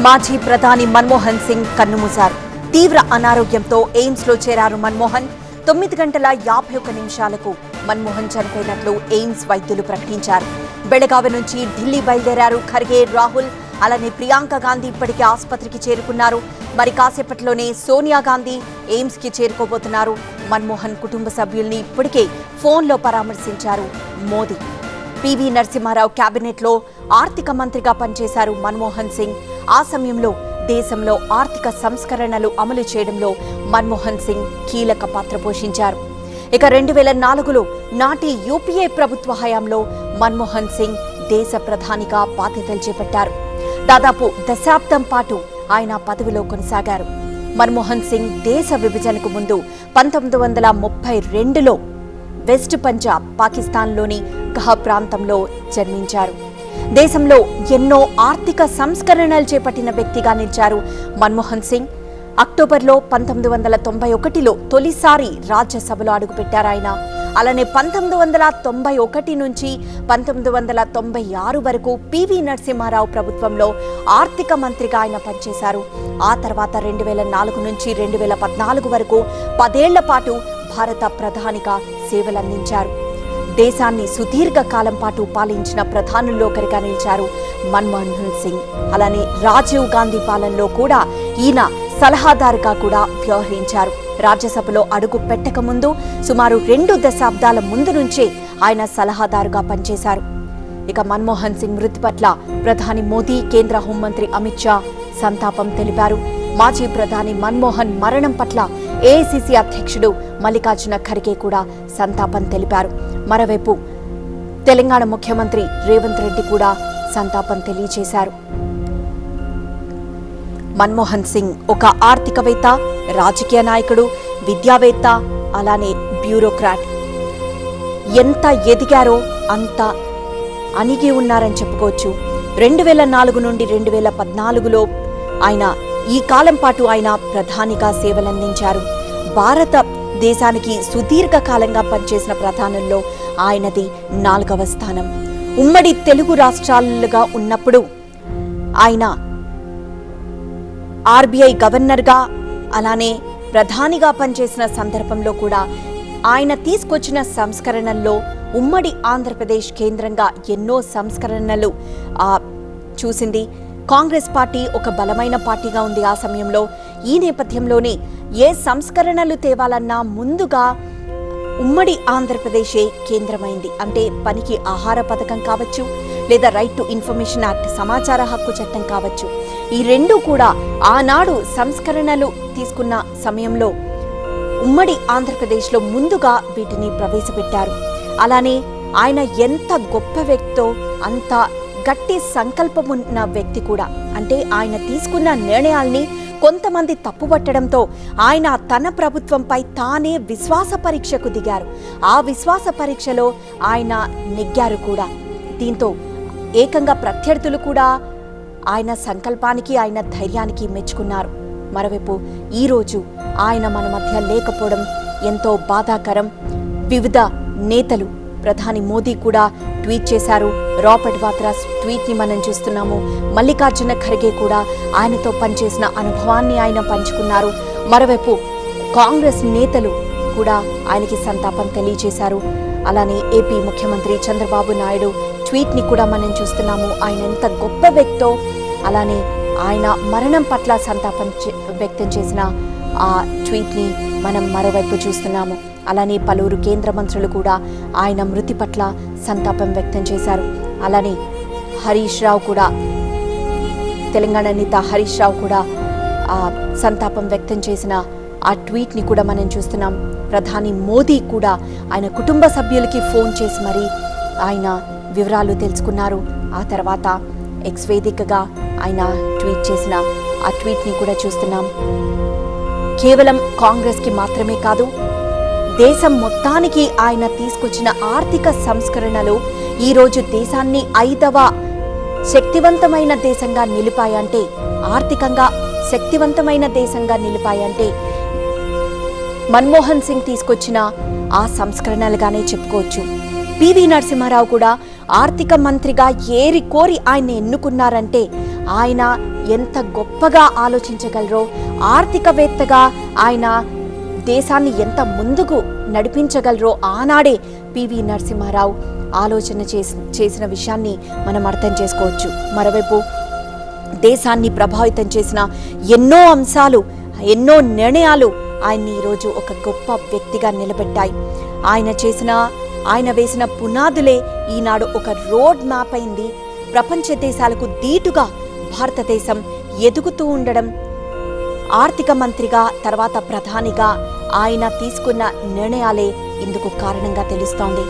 మాజీ ప్రధాని మన్మోహన్ సింగ్ కన్నుమూశారు. తీవ్ర అనారోగ్యంతో ఎయిమ్స్ లో చేరారు మన్మోహన్. 9 గంటల 51 నిమిషాలకు మన్మోహన్ చనిపోయినట్లు ఎయిమ్స్ వైద్యులు ప్రకటించారు. బెళగావి నుంచి ఢిల్లీ బయలుదేరారు ఖర్గే, రాహుల్. అలానే ప్రియాంక గాంధీ ఇప్పటికే ఆసుపత్రికి చేరుకున్నారు. మరి కాసేపట్లోనే సోనియా గాంధీ ఎయిమ్స్ కి చేరుకోబోతున్నారు. మన్మోహన్ కుటుంబ సభ్యుల్ని ఇప్పటికే ఫోన్లో పరామర్శించారు మోదీ. పివి నరసింహారావు కేబినెట్ లో ఆర్థిక మంత్రిగా పనిచేశారు మన్మోహన్ సింగ్. ఆ సమయంలో దేశంలో ఆర్థిక సంస్కరణలు అమలు చేయడంలో మన్మోహన్ సింగ్ కీలక పాత్ర పోషించారు. ఇక 2004లో నాటి యూపీఏ ప్రభుత్వ హయాంలో మన్మోహన్ సింగ్ దేశ ప్రధానిగా బాధ్యతలు చేపట్టారు. దాదాపు దశాబ్దం పాటు ఆయన పదవిలో కొనసాగారు. మన్మోహన్ సింగ్ దేశ విభజనకు ముందు 1932లో వెస్ట్ పంజాబ్, పాకిస్తాన్లోని గహ ప్రాంతంలో జన్మించారు. దేశంలో ఎన్నో ఆర్థిక సంస్కరణలు చేపట్టిన వ్యక్తిగా నిలిచారు మన్మోహన్ సింగ్. అక్టోబర్లో 1991లో తొలిసారి రాజ్యసభలో అడుగుపెట్టారు ఆయన. అలానే 1991 నుంచి 1996 వరకు పివి నరసింహారావు ప్రభుత్వంలో ఆర్థిక మంత్రిగా ఆయన పనిచేశారు. ఆ తర్వాత 2004 నుంచి 2014 వరకు 10 ఏళ్ల పాటు భారత ప్రధానిగా సేవలందించారు. దేశాన్ని సుదీర్ఘ కాలం పాటు పాలించిన ప్రధానుల్లో ఒకరిగా నిలిచారు మన్మోహన్ సింగ్. అలానే రాజీవ్ గాంధీ పాలనలో కూడా ఈయన సలహాదారుగా కూడా వ్యవహరించారు. రాజ్యసభలో అడుగు పెట్టక ముందు సుమారు 2 దశాబ్దాల ముందు నుంచే ఆయన సలహాదారుగా పనిచేశారు. ఇక మన్మోహన్ సింగ్ మృతి పట్ల ప్రధాని మోదీ, కేంద్ర హోంమంత్రి అమిత్ షా సంతాపం తెలిపారు. మాజీ ప్రధాని మన్మోహన్ మరణం పట్ల ఏఐసీసీ అధ్యక్షుడు మల్లికార్జున ఖర్గే కూడా సంతాపం తెలిపారు. మరోవైపు తెలంగాణ ముఖ్యమంత్రి రేవంత్ రెడ్డి కూడా సంతాపం తెలియజేశారు. మన్మోహన్ సింగ్ ఒక ఆర్థికవేత్త, రాజకీయ నాయకుడు, విద్యావేత్త, అలానే బ్యూరోక్రాట్. ఎంత ఎదిగారో అంత అణిగి ఉన్నారని చెప్పుకోవచ్చు. 2004 నుండి 2014లో ఆయన ఈ కాలం పాటు ఆయన ప్రధానిగా సేవలందించారు. భారతదేశానికి సుదీర్ఘకాలంగా పనిచేసిన ప్రధానుల్లో ఆయనది 4వ స్థానం. ఉమ్మడి తెలుగు రాష్ట్రాలుగా ఉన్నప్పుడు ఆయన ఆర్బీఐ గవర్నర్గా, అలానే ప్రధానిగా పనిచేసిన సందర్భంలో కూడా ఆయన తీసుకొచ్చిన సంస్కరణల్లో ఉమ్మడి ఆంధ్రప్రదేశ్ కేంద్రంగా ఎన్నో సంస్కరణలు చూసింది. కాంగ్రెస్ పార్టీ ఒక బలమైన పార్టీగా ఉంది ఆ సమయంలో. ఈ నేపథ్యంలోనే ఏ సంస్కరణలు తేవాలన్నా ముందుగా ఉమ్మడి ఆంధ్రప్రదేశే కేంద్రమైంది. అంటే పనికి ఆహార పథకం కావచ్చు, లేదా రైట్ టు ఇన్ఫర్మేషన్ యాక్ట్, సమాచార హక్కు చట్టం కావచ్చు. ఈ రెండు కూడా ఆనాడు సంస్కరణలు తీసుకున్న సమయంలో ఉమ్మడి ఆంధ్రప్రదేశ్లో ముందుగా వీటిని ప్రవేశపెట్టారు. అలానే ఆయన ఎంత గొప్ప వ్యక్తో అంత గట్టి సంకల్పం ఉన్న వ్యక్తి కూడా. అంటే ఆయన తీసుకున్న నిర్ణయాల్ని కొంతమంది తప్పుపట్టడంతో ఆయన తన ప్రభుత్వంపై తానే విశ్వాస పరీక్షకు దిగారు. ఆ విశ్వాస పరీక్షలో ఆయన నెగ్గారు కూడా. దీంతో ఏకంగా ప్రత్యర్థులు కూడా ఆయన సంకల్పానికి, ఆయన ధైర్యానికి మెచ్చుకున్నారు. మరోవైపు ఈరోజు ఆయన మన మధ్య లేకపోవడం ఎంతో బాధాకరం. వివిధ నేతలు, ప్రధాని మోదీ కూడా ట్వీట్ చేశారు. రాబర్ట్ వాద్రాస్ ట్వీట్ని మనం చూస్తున్నాము. మల్లికార్జున ఖర్గే కూడా ఆయనతో పనిచేసిన అనుభవాన్ని ఆయన పంచుకున్నారు. మరోవైపు కాంగ్రెస్ నేతలు కూడా ఆయనకి సంతాపం తెలియజేశారు. అలానే ఏపీ ముఖ్యమంత్రి చంద్రబాబు నాయుడు ట్వీట్ని కూడా మనం చూస్తున్నాము. ఆయన ఎంత గొప్ప వ్యక్తో, అలానే ఆయన మరణం పట్ల సంతాపం వ్యక్తం చేసిన ఆ ట్వీట్ని మనం మరోవైపు చూస్తున్నాము. అలానే పలువురు కేంద్ర మంత్రులు కూడా ఆయన మృతి పట్ల సంతాపం వ్యక్తం చేశారు. అలానే హరీష్ రావు కూడా, తెలంగాణ నేత హరీష్ రావు కూడా సంతాపం వ్యక్తం చేసిన ఆ ట్వీట్ని కూడా మనం చూస్తున్నాం. ప్రధాని మోదీ కూడా ఆయన కుటుంబ సభ్యులకి ఫోన్ చేసి మరీ ఆయన వివరాలు తెలుసుకున్నారు. ఆ తర్వాత ఎక్స్ వేదికగా ఆయన ట్వీట్ చేసిన ఆ ట్వీట్ని కూడా చూస్తున్నాం. కేవలం కాంగ్రెస్కి మాత్రమే కాదు, దేశం మొత్తానికి ఆయన తీసుకొచ్చిన ఆర్థిక సంస్కరణలు ఈరోజు దేశాన్ని 5వ శక్తివంతమైన దేశంగా నిలిపాయంటే, ఆర్థికంగా శక్తివంతమైన దేశంగా నిలిపాయంటే మన్మోహన్ సింగ్ తీసుకొచ్చిన ఆ సంస్కరణలుగానే చెప్పుకోవచ్చు. పివి నరసింహారావు కూడా ఆర్థిక మంత్రిగా ఏరి కోరి ఆయన్ని ఎన్నుకున్నారంటే ఆయన ఎంత గొప్పగా ఆలోచించగలరో, ఆర్థికవేత్తగా ఆయన దేశాన్ని ఎంత ముందుకు నడిపించగలరో ఆనాడే పివి నరసింహారావు ఆలోచన చేసిన విషయాన్ని మనం అర్థం చేసుకోవచ్చు. మరోవైపు దేశాన్ని ప్రభావితం చేసిన ఎన్నో అంశాలు, ఎన్నో నిర్ణయాలు ఆయన్ని ఈరోజు ఒక గొప్ప వ్యక్తిగా నిలబెట్టాయి. ఆయన వేసిన పునాదులే ఈనాడు ఒక రోడ్ మ్యాప్ అయింది. ప్రపంచ దేశాలకు దీటుగా భారతదేశం ఎదుగుతూ ఉండడం, ఆర్థిక మంత్రిగా తర్వాత ప్రధానిగా ఆయన తీసుకున్న నిర్ణయాలే ఇందుకు కారణంగా తెలుస్తోంది.